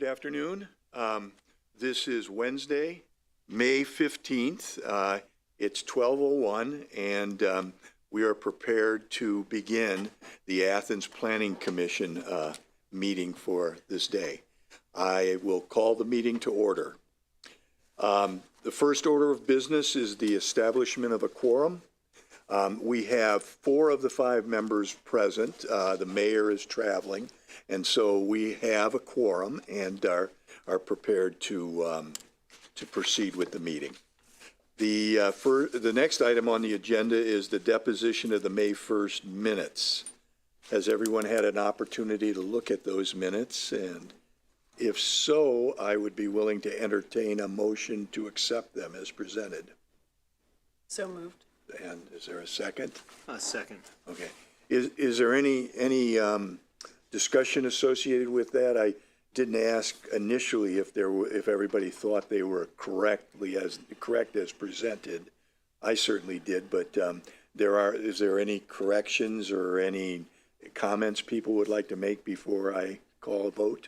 afternoon. This is Wednesday, May 15th. It's 12:01, and we are prepared to begin the Athens Planning Commission meeting for this day. I will call the meeting to order. The first order of business is the establishment of a quorum. We have 4 of the 5 members present. The mayor is traveling, and so we have a quorum and are prepared to proceed with the meeting. The next item on the agenda is the deposition of the May 1st minutes. Has everyone had an opportunity to look at those minutes? And if so, I would be willing to entertain a motion to accept them as presented. So moved. And is there a second? A second. Okay. Is there any discussion associated with that? I didn't ask initially if everybody thought they were correct as presented. I certainly did, but is there any corrections or any comments people would like to make before I call a vote?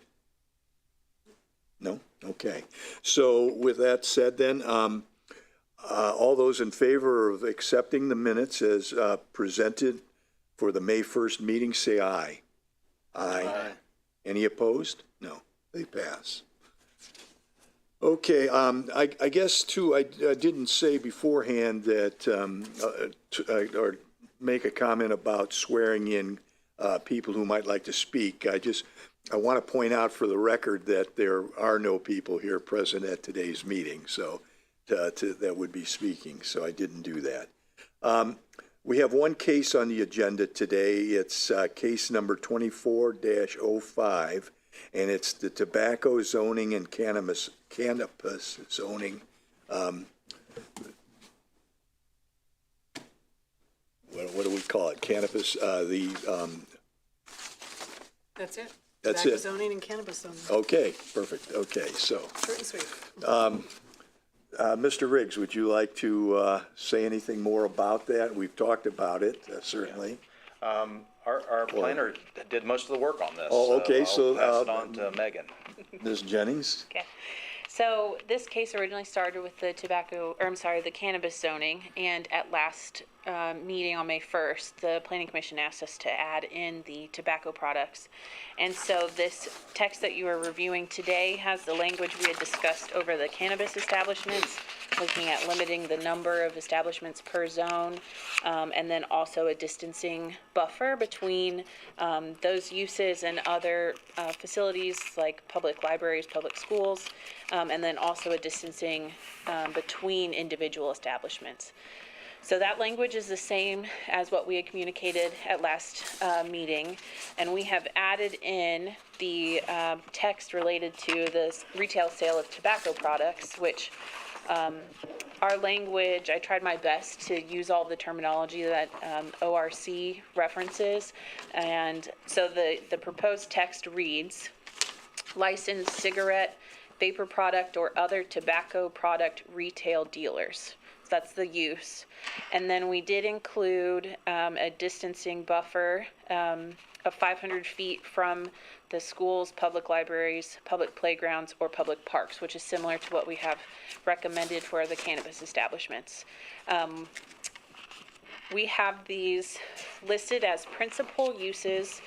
No? Okay. So with that said then, all those in favor of accepting the minutes as presented for the May 1st meeting, say aye. Aye. Any opposed? No, they pass. Okay, I guess too, I didn't say beforehand that, or make a comment about swearing in people who might like to speak. I want to point out for the record that there are no people here present at today's meeting, so that would be speaking, so I didn't do that. We have one case on the agenda today. It's case number 24-05, and it's the tobacco zoning and cannabis zoning. What do we call it? Cannabis, That's it. That's Tobacco it. zoning and cannabis zoning. Okay, perfect. Okay, so. Short and sweet. Mr. Riggs, would you like to say anything more about that? We've talked about it, certainly. Our planner did most of the work on this. Oh, okay, I'll pass it on to Megan. Ms. Jennings? Okay. So this case originally started with the the cannabis zoning, and at last meeting on May 1st, the Planning Commission asked us to add in the tobacco products. And so this text that you are reviewing today has the language we had discussed over the cannabis establishments, looking at limiting the number of establishments per zone, and then also a distancing buffer between those uses and other facilities like public libraries, public schools, and then also a distancing between individual establishments. So that language is the same as what we had communicated at last meeting, and we have added in the text related to the retail sale of tobacco products, which our language, I tried my best to use all the terminology that ORC references, and so the proposed text reads, licensed cigarette, vapor product, or other tobacco product retail dealers. So that's the use. And then we did include a distancing buffer of 500 feet from the schools, public libraries, public playgrounds, or public parks, which is similar to what we have recommended for the cannabis establishments. We have these listed as principal uses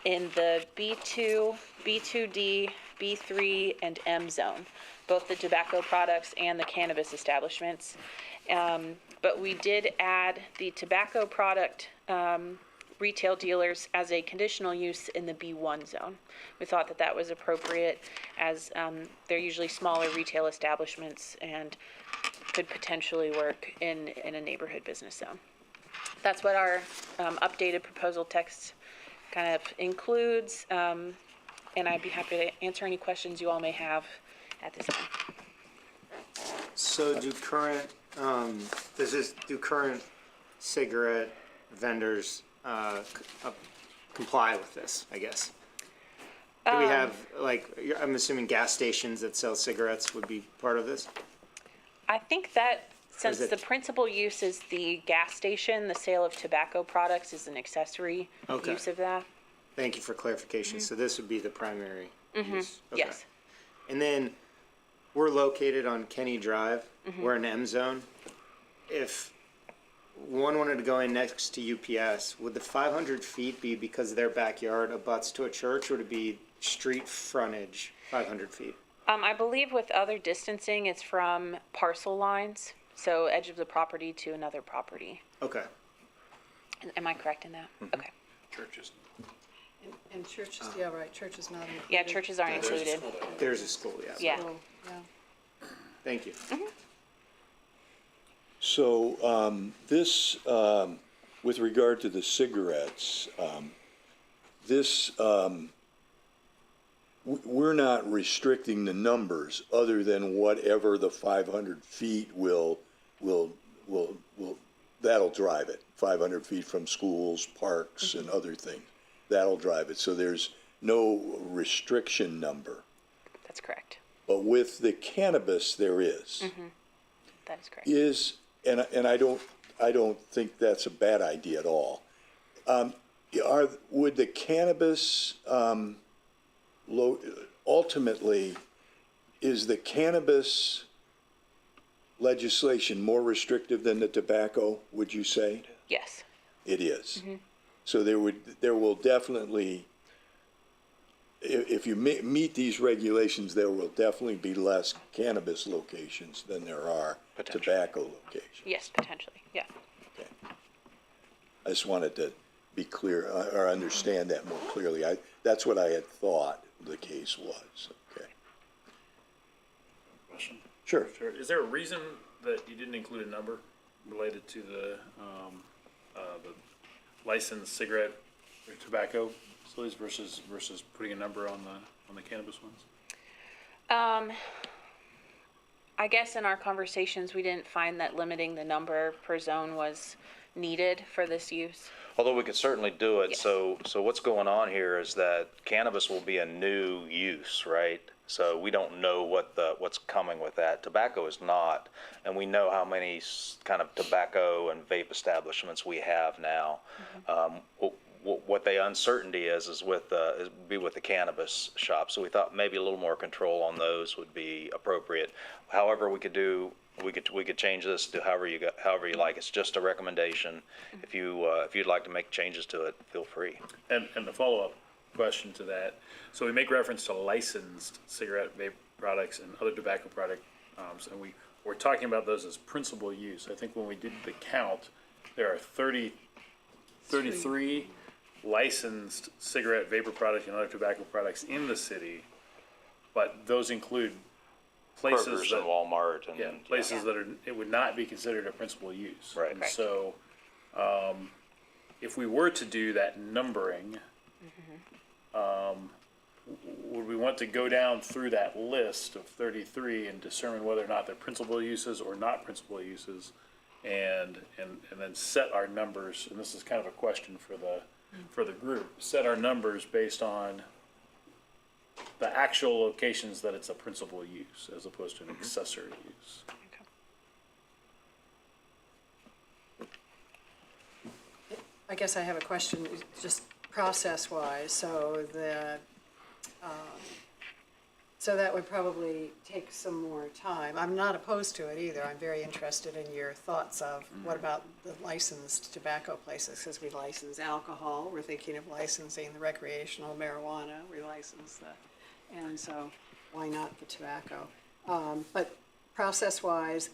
in the B2, B2D, B3, and M zone, both the tobacco products and the cannabis establishments. But we did add the tobacco product retail dealers as a conditional use in the B1 zone. We thought that that was appropriate as they're usually smaller retail establishments and could potentially work in a neighborhood business zone. That's what our updated proposal text kind of includes, and I'd be happy to answer any questions you all may have at this time. So do current cigarette vendors comply with this, I guess? Do we have, I'm assuming gas stations that sell cigarettes would be part of this? I think that since the principal use is the gas station, the sale of tobacco products is an accessory use of that. Thank you for clarification. So this would be the primary use? Okay. Yes. And then we're located on Kenny Drive. We're in M zone. If one wanted to go in next to UPS, would the 500 feet be because their backyard abuts to a church, or would it be street frontage 500 feet? I believe with other distancing, it's from parcel lines, so edge of the property to another property. Okay. Am I correct in that? Okay. Churches. And churches, yeah, right, church is not included. Yeah, churches aren't included. There's a school, yeah. Yeah. Oh, yeah. Thank you. So, this, with regard to the cigarettes, this, we're not restricting the numbers other than whatever the 500 feet will, that'll drive it. 500 feet from schools, parks, and other things. That'll drive it. So there's no restriction number. That's correct. But with the cannabis, there is. That is correct. And I don't think that's a bad idea at all. Would the cannabis, ultimately, is the cannabis legislation more restrictive than the tobacco, would you say? Yes. It is. So there will definitely, if you meet these regulations, there will definitely be less cannabis locations than there are tobacco locations. Yes, potentially. Yeah. Okay. I just wanted to be clear, or understand that more clearly. That's what I had thought the case was. Okay. Question. Sure. Sure. Is there a reason that you didn't include a number related to the licensed cigarette or tobacco facilities versus putting a number on the cannabis ones? I guess in our conversations, we didn't find that limiting the number per zone was needed for this use. Although we could certainly do it, Yes. so what's going on here is that cannabis will be a new use, right? So we don't know what's coming with that. Tobacco is not, and we know how many kind of tobacco and vape establishments we have now. What the uncertainty is with the cannabis shop. So we thought maybe a little more control on those would be appropriate. However, we could change this to however you like. It's just a recommendation. If you'd like to make changes to it, feel free. And the follow-up question to that, so we make reference to licensed cigarette, vape products, and other tobacco products, and we're talking about those as principal use. I think when we did the count, there are 33 licensed cigarette, vapor product, and other tobacco products in the city, but those include places Kroger's that, and Walmart and yeah, places that it would not be considered a principal use. Right. And Correct. so, if we were to do that numbering, would we want to go down through that list of 33 and determine whether or not they're principal uses or not principal uses, and then set our numbers? And this is kind of a question for the group. Set our numbers based on the actual locations that it's a principal use as opposed to an accessory use. I guess I have a question, just process-wise, so that would probably take some more time. I'm not opposed to it either. I'm very interested in your thoughts of what about the licensed tobacco places, because we license alcohol, we're thinking of licensing the recreational marijuana, we license and so why not the tobacco? But process-wise,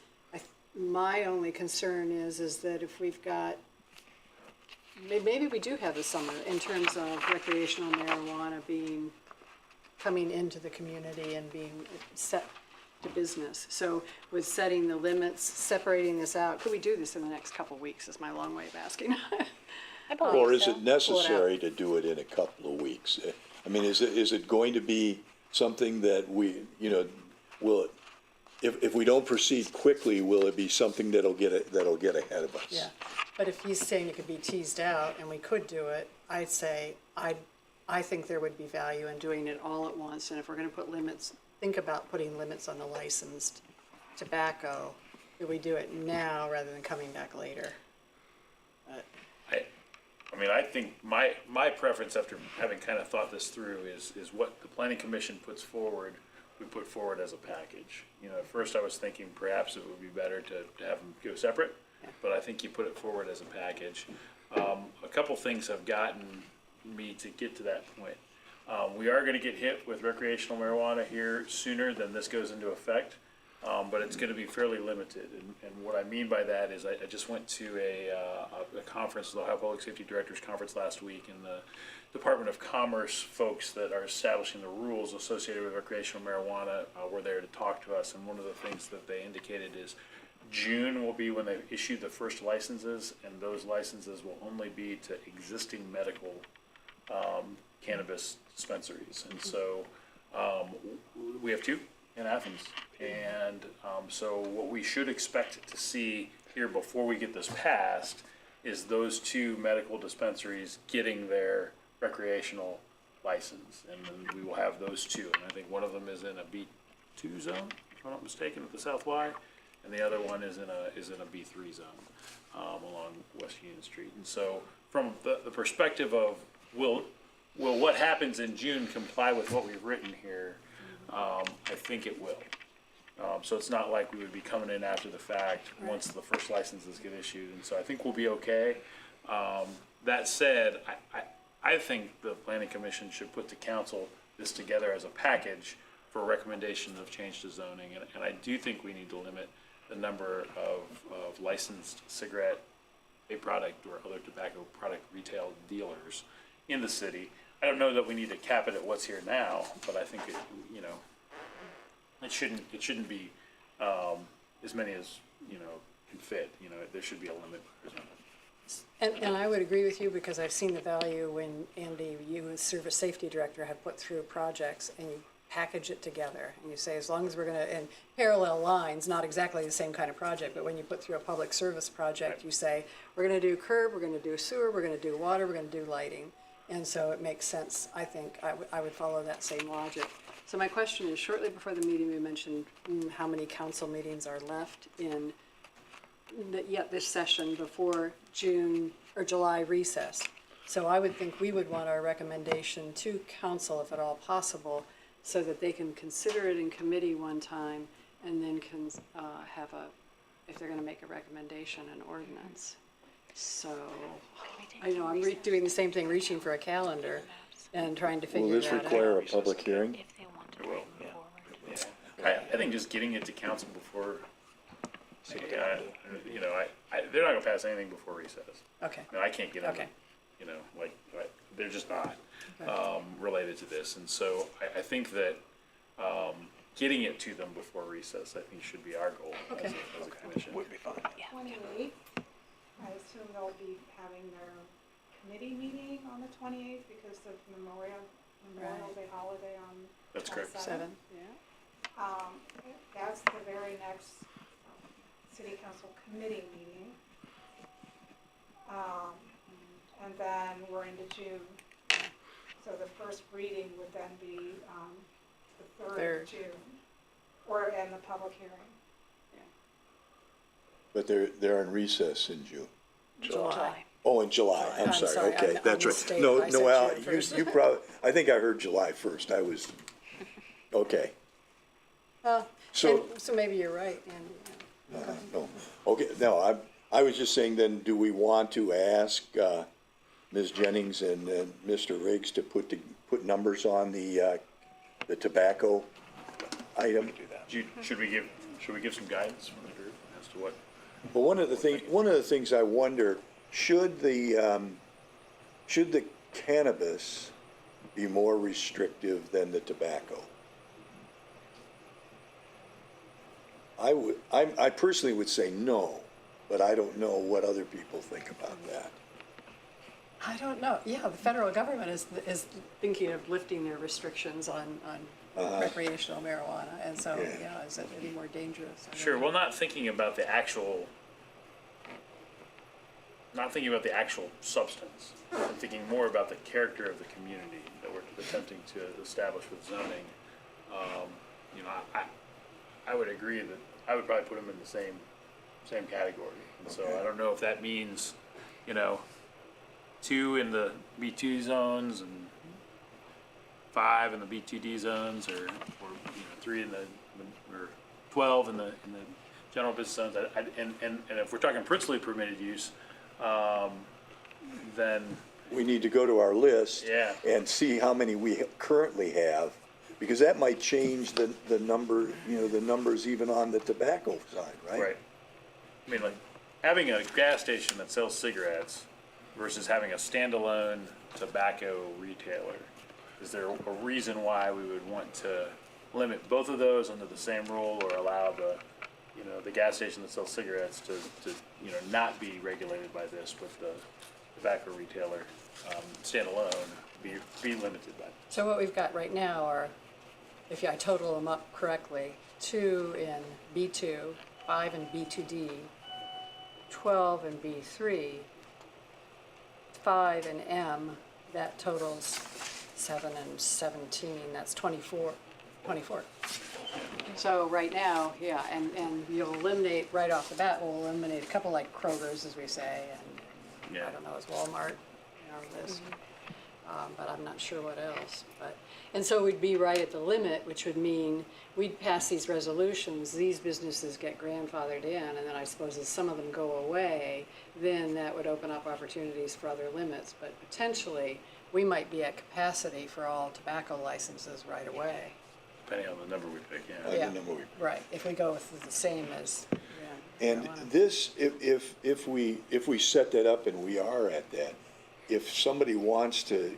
my only concern is that if we've got, maybe we do have the summer in terms of recreational marijuana coming into the community and being set to business. So with setting the limits, separating this out, could we do this in the next couple of weeks is my long way of asking. I believe Or is so. it necessary to do it in a couple of weeks? I mean, is it going to be something that if we don't proceed quickly, will it be something that'll get ahead of us? Yeah, but if he's saying it could be teased out and we could do it, I'd say, I think there would be value in doing it all at once, and if we're gonna put limits, think about putting limits on the licensed tobacco, that we do it now rather than coming back later. I mean, I think my preference after having kind of thought this through is what the planning commission puts forward we put forward as a package. You know, at first I was thinking perhaps it would be better to have them go separate, but I think you put it forward as a package. A couple things have gotten me to get to that point. We are gonna get hit with recreational marijuana here sooner than this goes into effect, but it's gonna be fairly limited. And what I mean by that is I just went to a conference, the Ohio Public Safety Directors Conference last week, and the Department of Commerce folks that are establishing the rules associated with recreational marijuana were there to talk to us, and one of the things that they indicated is June will be when they issue the first licenses, and those licenses will only be to existing medical cannabis dispensaries. And so we have two in Athens. And so what we should expect to see here before we get this passed is those two medical dispensaries getting their recreational license. And then we will have those two. And I think one of them is in a B2 zone, if I'm not mistaken, with the South Y. And the other one is in a B3 zone along West Union Street. And so from the perspective of will what happens in June comply with what we've written here, I think it will. So it's not like we would be coming in after the fact once the first licenses get issued. And so I think we'll be okay. That said, I think the planning commission should put to council this together as a package for a recommendation of change to zoning. And I do think we need to limit the number of licensed cigarette, vape product, or other tobacco product retail dealers in the city. I don't know that we need to cap it at what's here now, but I think it, you know, it shouldn't be as many as, you know, can fit. You know, there should be a limit. And I would agree with you, because I've seen the value when Andy, you as service safety director, have put through projects and you package it together and you say, as long as we're gonna, in parallel lines, not exactly the same kind of project, but when you put through a public service project, you say, we're gonna do curb, we're gonna do sewer, we're gonna do water, we're gonna do lighting. And so it makes sense, I think, I would follow that same logic. So my question is, shortly before the meeting, we mentioned how many council meetings are left in this session before June or July recess. So I would think we would want our recommendation to council, if at all possible, so that they can consider it in committee one time and then can have if they're gonna make a recommendation, an ordinance. So, I know, I'm doing the same thing, reaching for a calendar and trying to figure Will this that out. require a public hearing? If they want to It will. move forward. I think just getting it to council before, you know, they're not gonna pass anything before recess. Okay, No, I can't get them, Okay. you know, like, they're just not, related to this. And so I think that, getting it to them before recess, I think should be our goal Okay. as a commission. Would be fine. 28th. I assume they'll be having their committee meeting on the 28th because of Memorial Right. Day holiday on That's correct. 27th. 7, yeah. That's the very next city council committee meeting. And then we're into June. So the first reading would then be the 3rd of June, and the public hearing. But they're in recess in June. July. Oh, in July, I'm I'm sorry, sorry, okay, I that's right. misstated. No, I no, said well, June first. you probably, I think I heard July 1st, I was, okay. So, So maybe you're right, and, no, okay, no, I was just saying then, do we want to ask Ms. Jennings and Mr. Riggs to put numbers on the tobacco item? Should we give some guidance from the group as to what? Well, one of the things I wonder, should the cannabis be more restrictive than the tobacco? I personally would say no, but I don't know what other people think about that. I don't know, yeah, the federal government is thinking of lifting their restrictions on recreational marijuana, and so, yeah, is it any more dangerous? I don't Sure, know. well, not thinking about the actual substance. I'm thinking more about the character of the community that we're attempting to establish with zoning. You know, I would agree that I would probably put them in the same category. And so I don't know if that means, you know, 2 in the B2 zones and 5 in the B2D zones, or you know, 3 in the or 12 in the general business zones. And if we're talking principally permitted use, then We need to go to our list. Yeah. And see how many we currently have, because that might change the number, the numbers even on the tobacco side, right? right. I mean, like having a gas station that sells cigarettes versus having a standalone tobacco retailer. Is there a reason why we would want to limit both of those under the same rule, or allow the gas station that sells cigarettes to not be regulated by this, but the tobacco retailer standalone be limited by this? So what we've got right now are, if I total them up correctly, 2 in B2, 5 in B2D, 12 in B3, 5 in M, that totals 7 and 17, that's 24. So right now, yeah, and you'll eliminate, right off the bat, we'll eliminate a couple like Kroger's, as we say, and Yeah. I don't know, is Walmart in our list. But I'm not sure what else. And so we'd be right at the limit, which would mean we'd pass these resolutions, these businesses get grandfathered in, and then I suppose as some of them go away, then that would open up opportunities for other limits. But potentially, we might be at capacity for all tobacco licenses right away. Depending on the number we pick, yeah. The Yeah, number we- right, if we go with the same as, yeah. And this, if we set that up and we are at that, if somebody wants to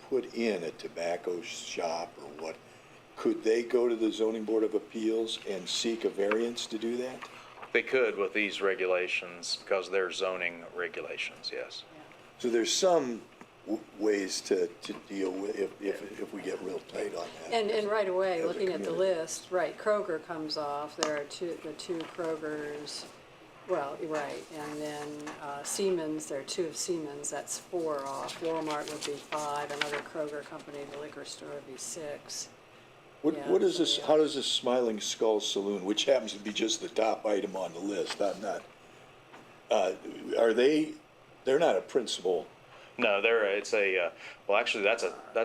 put in a tobacco shop or what, could they go to the zoning board of appeals and seek a variance to do that? They could with these regulations, because they're zoning regulations, yes. So there's some ways to deal with if we get real tight on that. And right away, As a looking at the community. list, right, Kroger comes off, there are the two Krogers, well, right, and then Siemens, there are 2 of Siemens, that's 4 off. Walmart would be 5, another Kroger company, the liquor store would be 6. What Yeah, is so this, yeah. how does this Smiling Skull Saloon, which happens to be just the top item on the list, I'm not, they're not a principal, No, well, actually, that's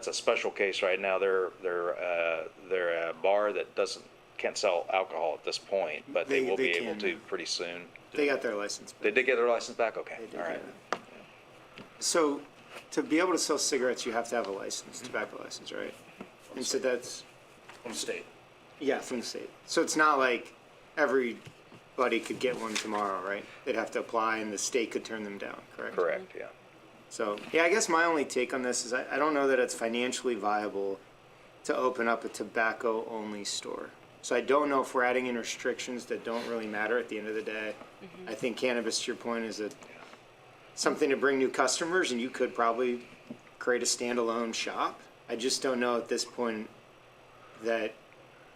a special case right now. They're a bar that can't sell alcohol at this point, but they will be They able can. to pretty soon. They got their license back. They did get their license back? Okay, They did all right. get it. So, to be able to sell cigarettes, you have to have a license, tobacco license, right? And so that's, From the state. yeah, from the state. So it's not like everybody could get one tomorrow, right? They'd have to apply and the state could turn them down, correct? Correct, yeah. So, yeah, I guess my only take on this is I don't know that it's financially viable to open up a tobacco-only store. So I don't know if we're adding in restrictions that don't really matter at the end of the day. I think cannabis, to your point, is something to bring new customers, and you could probably create a standalone shop. I just don't know at this point that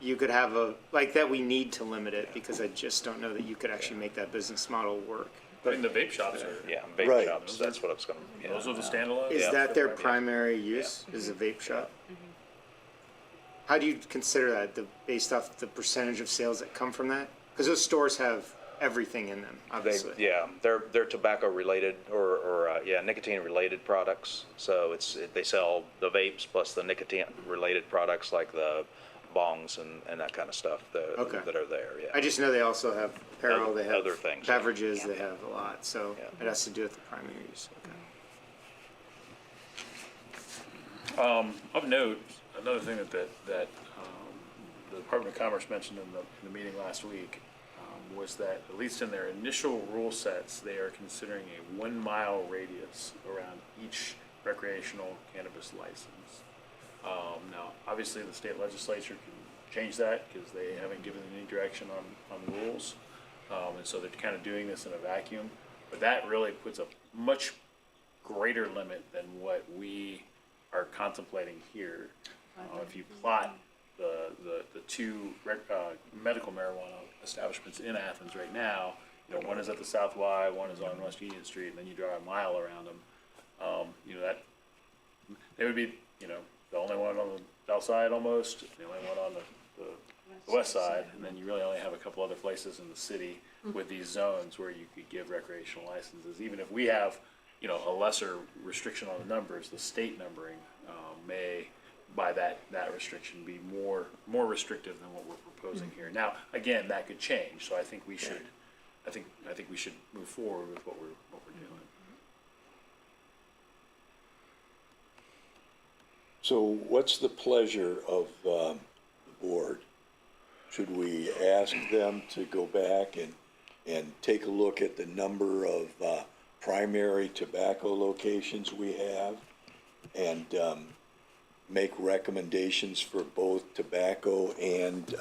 you could have that we need to limit it, because I just don't know that you could actually make that business model work. I mean, the vape shops are, Yeah, vape Right. shops, that's what I was gonna, yeah. those are the standalone. Is Yeah. that their Yeah. primary use, is a vape shop? How do you consider that, based off the percentage of sales that come from that? Because those stores have everything in them, obviously. They're tobacco related or nicotine related products. So they sell the vapes plus the nicotine related products like the bongs and that kind of stuff Okay. that are there, yeah. I just know they also have apparel, they have Other things, yeah. beverages, they have a lot, so Yeah. it has to do with the primary use. Okay. Of note, another thing that the Department of Commerce mentioned in the meeting last week was that, at least in their initial rule sets, they are considering a 1 mile radius around each recreational cannabis license. Now, obviously, the state legislature can change that because they haven't given any direction on rules. And so they're kind of doing this in a vacuum. But that really puts a much greater limit than what we are contemplating here. If you plot the 2 medical marijuana establishments in Athens right now, one is at the South Y, one is on West Union Street, and then you drive a mile around them. That they would be, the only one on the south side almost, the only one on the west side, and then you really only have a couple other places in the city with these zones where you could give recreational licenses. Even if we have, a lesser restriction on the numbers, the state numbering may by that restriction be more restrictive than what we're proposing here. Now, again, that could change, so I think we should, I think we should move forward with what we're doing. So what's the pleasure of the board? Should we ask them to go back and take a look at the number of primary tobacco locations we have and make recommendations for both tobacco and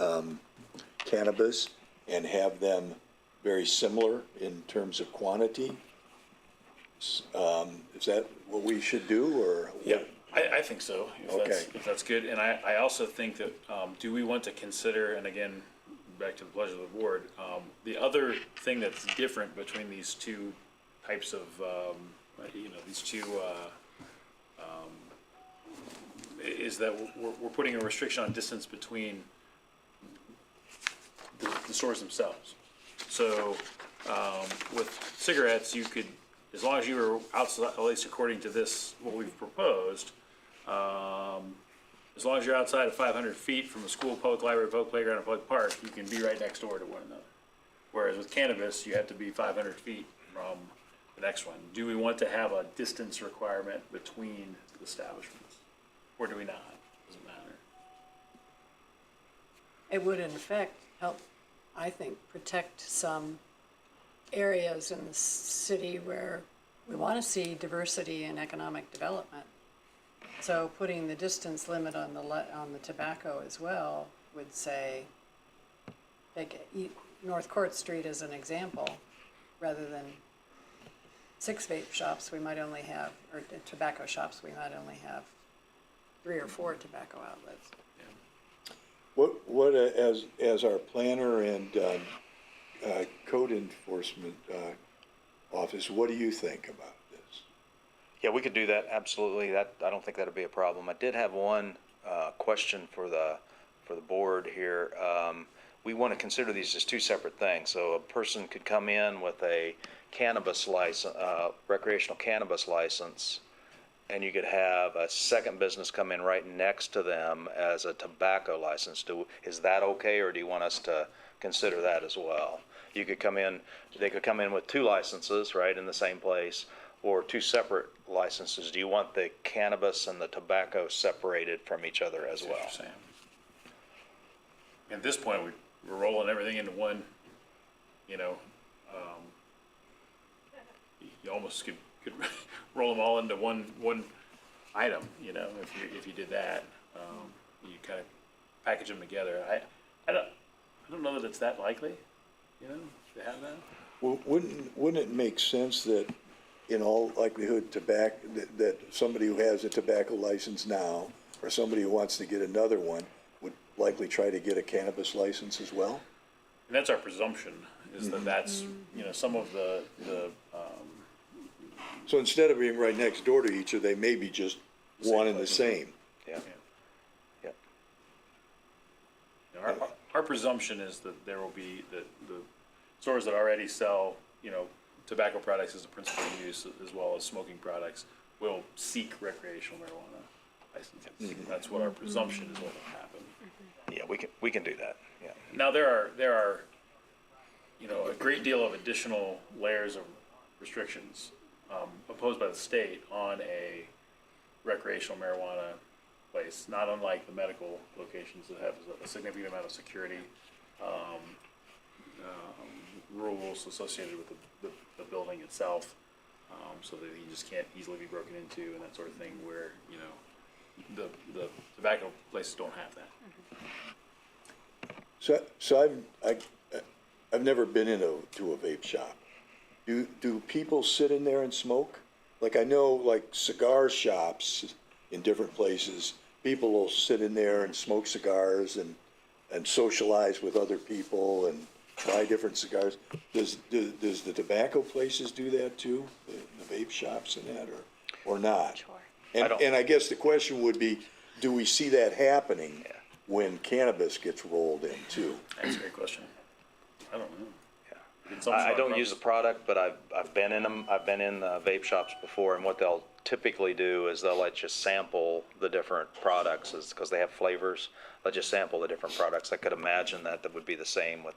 cannabis and have them very similar in terms of quantity? Is that what we should do, or? Yeah, I think so, Okay. if that's good. And I also think that, do we want to consider, and again, back to the pleasure of the board, the other thing that's different between these two types of, these two, is that we're putting a restriction on distance between the stores themselves. So, with cigarettes, you could, as long as you were outside, at least according to this, what we've proposed, as long as you're outside of 500 feet from a school, public library, public playground, or public park, you can be right next door to one another. Whereas with cannabis, you have to be 500 feet from the next one. Do we want to have a distance requirement between the establishments? Or do we not? Doesn't matter. It would in effect help, I think, protect some areas in the city where we want to see diversity and economic development. So putting the distance limit on the tobacco as well would say, take North Court Street as an example, rather than 6 vape shops, we might only have, or tobacco shops, we might only have 3 or 4 tobacco outlets. What as our planner and code enforcement office, what do you think about this? Yeah, we could do that, absolutely. That, I don't think that'd be a problem. I did have one question for the board here. We want to consider these as two separate things. So a person could come in with a cannabis license, recreational cannabis license, and you could have a second business come in right next to them as a tobacco license. Is that okay, or do you want us to consider that as well? You could come in, they could come in with 2 licenses, right, in the same place, or 2 separate licenses. Do you want the cannabis and the tobacco separated from each other as well? Sam. At this point, we're rolling everything into one, you almost could roll them all into one item, if you did that. You kind of package them together. I don't know that it's that likely, to have that. Well, wouldn't it make sense that, in all likelihood, that somebody who has a tobacco license now, or somebody who wants to get another one, would likely try to get a cannabis license as well? And that's our presumption, is that that's, some of the So instead of being right next door to each other, they may be just one and the same. Yeah. Yeah. Our presumption is that there will be, that the stores that already sell, tobacco products as a principal use, as well as smoking products, will seek recreational marijuana licenses. That's what our presumption is what will happen. Yeah, we can do that, yeah. Now, there are, a great deal of additional layers of restrictions imposed by the state on a recreational marijuana place, not unlike the medical locations that have a significant amount of security rules associated with the building itself, so that you just can't easily be broken into and that sort of thing, where, the tobacco places don't have that. So I've never been to a vape shop. Do people sit in there and smoke? Like, I know, like, cigar shops in different places, people will sit in there and smoke cigars and socialize with other people and try different cigars. Does the tobacco places do that too? The vape shops and that, or not? Sure. And I guess the question would be, do we see that happening when cannabis gets rolled in too? That's a great question. I don't know. I don't use the product, but I've been in them. I've been in vape shops before, and what they'll typically do is they'll let you sample the different products, because they have flavors. Let you sample the different products. I could imagine that would be the same with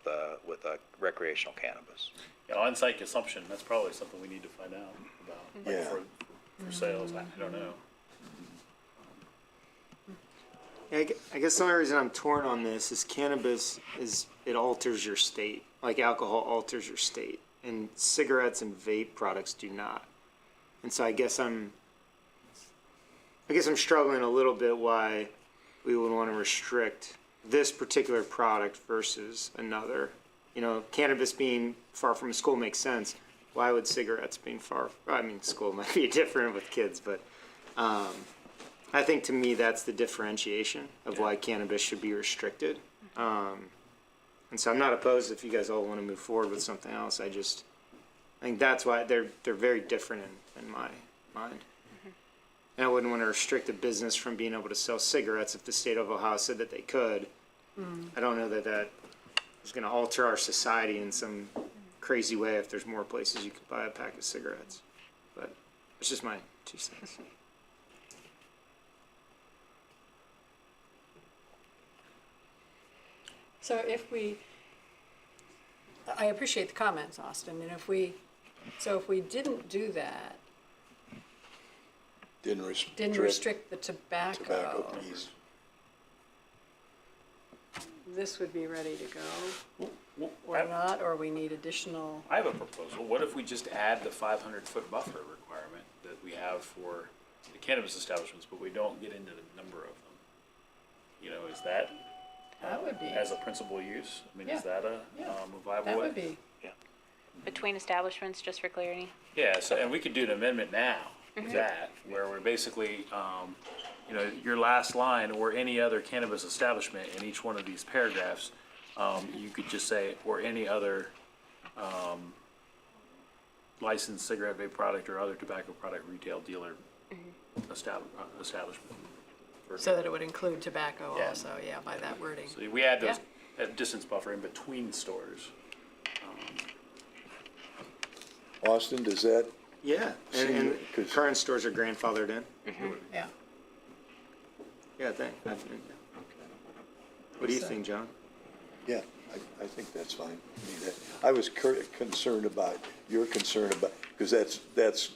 recreational cannabis. Yeah, on-site consumption, that's probably something we need to find out about, like Yeah. for sales, I don't know. Yeah, I guess the only reason I'm torn on this is cannabis it alters your state, like alcohol alters your state, and cigarettes and vape products do not. And so I guess I'm struggling a little bit why we would want to restrict this particular product versus another. You know, cannabis being far from a school makes sense. Why would cigarettes being far? I mean, school might be different with kids, but I think to me that's the differentiation of why cannabis should be restricted. And so I'm not opposed if you guys all want to move forward with something else. I think that's why they're very different in my mind. And I wouldn't want to restrict a business from being able to sell cigarettes if the state of Ohio said that they could. I don't know that is going to alter our society in some crazy way if there's more places you could buy a pack of cigarettes. But it's just my 2 cents. So I appreciate the comments, Austin, and if we didn't do that, Didn't didn't restrict the tobacco tobacco, piece. this would be ready to go, Well, or not, or we need additional, I have a proposal. What if we just add the 500-foot buffer requirement that we have for the cannabis establishments, but we don't get into the number of them? You know, is that that would be, as a principal use? I mean, is Yeah. that a viable that way? would be, Between establishments, just for clarity. Yeah, so, and we could do an amendment now with that, where we're basically, you know, your last line, or any other cannabis establishment in each one of these paragraphs, you could just say, or any other, licensed cigarette, vape product, or other tobacco product retail dealer establishment. so that it would include tobacco Yeah. also, yeah, by that wording. So we add those, that distance buffer in between stores. Austin, does that, Yeah, See, and 'cause- current stores are grandfathered in. Yeah. Yeah, I think. What do you think, John? yeah, I think that's fine. I mean, I was concerned about, you're concerned about, because that's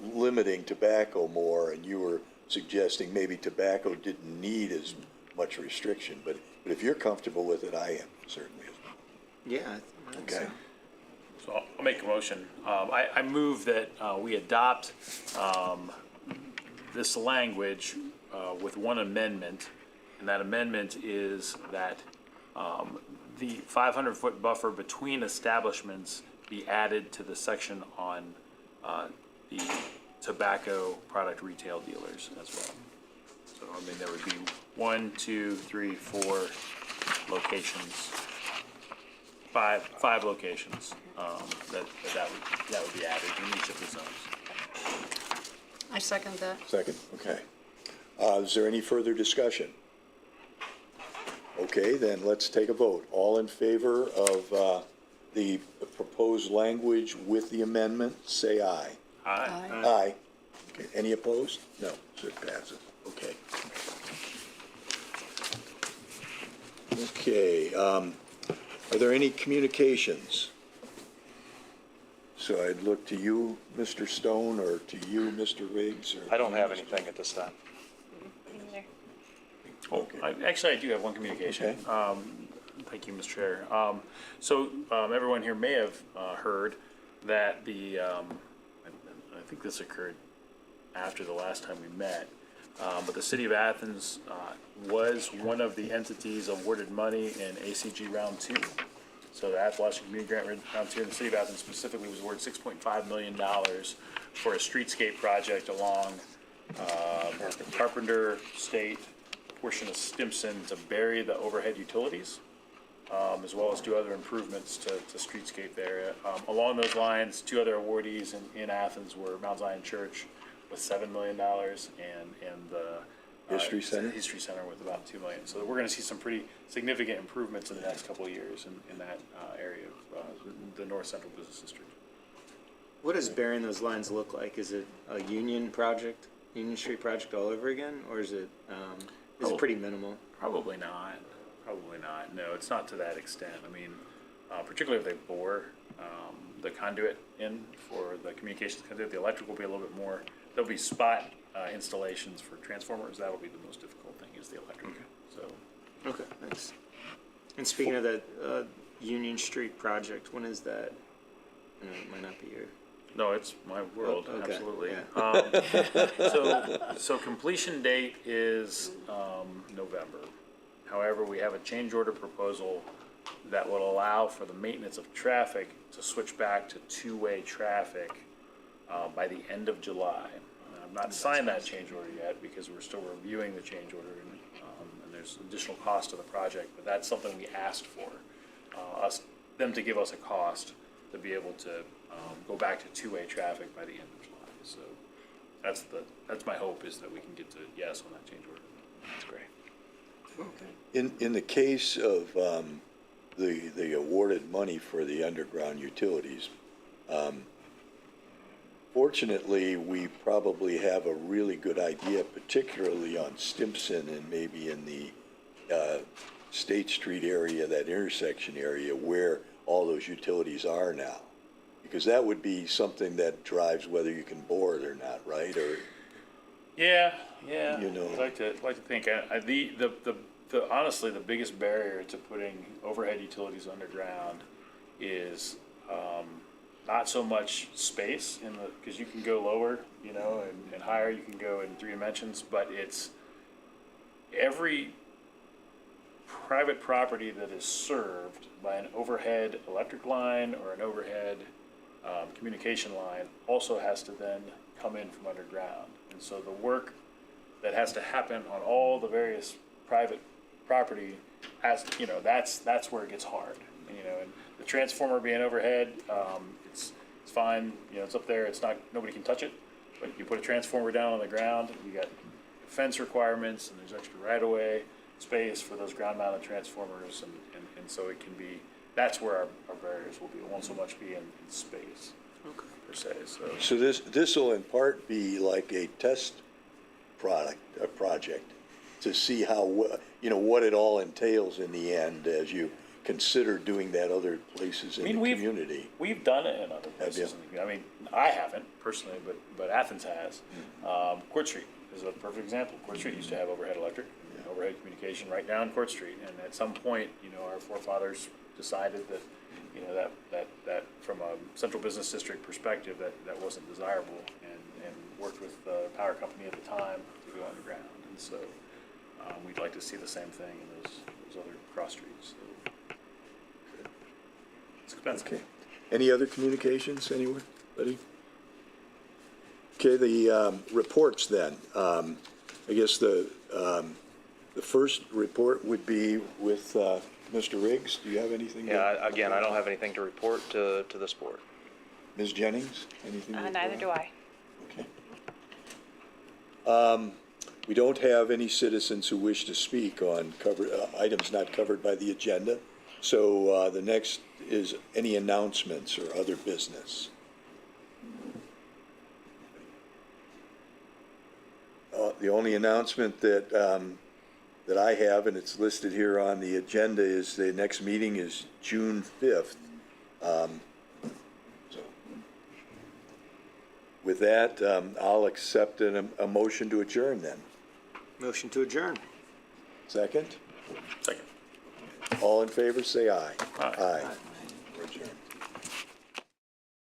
limiting tobacco more, and you were suggesting maybe tobacco didn't need as much restriction, but if you're comfortable with it, I am certainly. Yeah. I think so. Okay. So I'll make a motion. I move that we adopt this language with one amendment, and that amendment is that the 500-foot buffer between establishments be added to the section on the tobacco product retail dealers as well. So, I mean, there would be 1, 2, 3, 4 locations. Five locations that would be added in each of the zones. I second that. Second, okay. Is there any further discussion? Okay, then let's take a vote. All in favor of the proposed language with the amendment, say aye. Aye. Aye. Okay, any opposed? No, so it passes. Okay. Okay, are there any communications? So I'd look to you, Mr. Stone, or to you, Mr. Riggs, or? I don't have anything at this time. Okay. Actually, I do have one communication. Okay. Thank you, Mr. Chair. So everyone here may have heard that I think this occurred after the last time we met, but the City of Athens was one of the entities awarded money in ACG Round 2. So the Appalachian Community Grant Round 2, and the City of Athens specifically was awarded $6.5 million for a streetscape project along the Carpenter State portion of Stimson to bury the overhead utilities, as well as do other improvements to streetscape there. Along those lines, two other awardees in Athens were Mount Zion Church with $7 million and the History Center? History Center with about $2 million. So we're going to see some pretty significant improvements in the next couple of years in that area of the North Central Business District. What does burying those lines look like? Is it a Union Street project all over again, or is it pretty minimal? Probably not. Probably not. No, it's not to that extent. I mean, particularly if they bore the conduit in for the communications conduit, the electric will be a little bit more. There'll be spot installations for transformers. That'll be the most difficult thing is the electric. So, Okay, thanks. And speaking of that Union Street project, when is that? It might not be here. no, it's my world. Oh, okay, Absolutely. yeah. So completion date is November. However, we have a change order proposal that will allow for the maintenance of traffic to switch back to two-way traffic by the end of July. I've not signed that change order yet because we're still reviewing the change order and there's additional cost to the project, but that's something we asked for, them to give us a cost to be able to go back to two-way traffic by the end of July. So that's my hope, is that we can get to yes on that change order. That's great. In the case of the awarded money for the underground utilities, fortunately, we probably have a really good idea, particularly on Stimson and maybe in the State Street area, that intersection area, where all those utilities are now. Because that would be something that drives whether you can bore it or not, right? Or Yeah. You know. I'd like to think. Honestly, the biggest barrier to putting overhead utilities underground is not so much space because you can go lower, and higher. You can go in 3 dimensions, but it's every private property that is served by an overhead electric line or an overhead communication line also has to then come in from underground. And so the work that has to happen on all the various private property has, that's where it gets hard. And the transformer being overhead, it's fine, it's up there, nobody can touch it. But you put a transformer down on the ground, you got fence requirements, and there's extra right-of-way space for those ground-mounted transformers, and so it can be, that's where our barriers will be. It won't so much be in space, per se. so this will in part be like a test project to see how, what it all entails in the end as you consider doing that other places in the community. We've done it in other Have places. I haven't personally, but Athens has. Court Street is a perfect example. Court Street used to have overhead electric, overhead communication right down Court Street, and at some point, our forefathers decided that, that from a central business district perspective, that wasn't desirable, and worked with the power company at the time to go underground. And so we'd like to see the same thing in those other cross streets. So, it's expensive. Okay. Any other communications, anyone? Buddy? Okay, the reports then. I guess the first report would be with Mr. Riggs. Do you have anything? Again, I don't have anything to report to this board. Ms. Jennings, anything? to Neither report? do I. Okay. We don't have any citizens who wish to speak on items not covered by the agenda. So the next is any announcements or other business. The only announcement that I have, and it's listed here on the agenda, is the next meeting is June 5th. So with that, I'll accept a motion to adjourn then. Motion to adjourn. Second? Second. All in favor, say aye. Aye. We're adjourned.